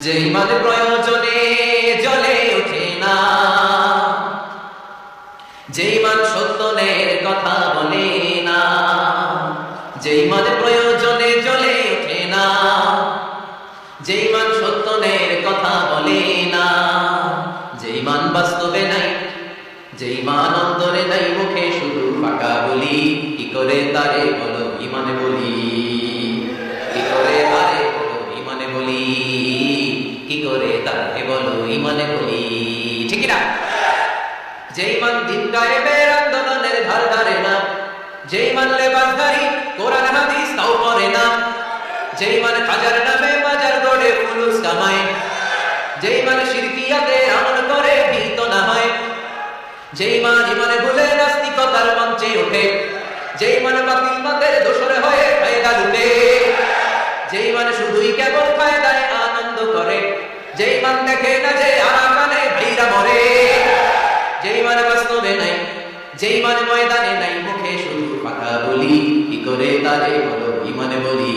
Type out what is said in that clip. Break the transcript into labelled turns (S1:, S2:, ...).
S1: যে ইমান প্রয়োজনে জ্বলে ওঠে না, যে ইমান সত্যের কথা বলে না, যে ইমান প্রয়োজনে জ্বলে ওঠে না, যে ইমান সত্যের কথা বলে না, যে ইমান বাস্তবে নাই, যে ইমান অন্তরে নাই, মুখে শুধু ফাঁকা বলি, কি করে তারে বলো ইমানে বলি, কি করে তারে বলো ইমানে বলি, কি করে তারে বলো ইমানে বলি, ঠিক না? যে ইমান দিন কায়েমের আন্দোলনের ধার ধারে না, যে ইমান লেবাসধারী কোরআন হাদিস তাও পড়ে না, যে ইমান হাজার নামে বাজার গড়ে ফুলুস কামায়, যে ইমান শিরকিয়াতে আমল করে ভীত না হয়, যে ইমান ইমানে ভুলে নাস্তিকতার মঞ্চে ওঠে, যে ইমান বাতিল মতের দোষরে হয়ে ফায়দা লুটে, যে ইমান শুধুই কেবল ফায়দায় আনন্দ করে, যে ইমান দেখে না যে আরাকানে ভাইরা মরে, যে ইমান বাস্তবে নাই, যে ইমান ময়দানে নাই, মুখে শুধু কথা বলি, কি করে তারে বলো ইমানে বলি।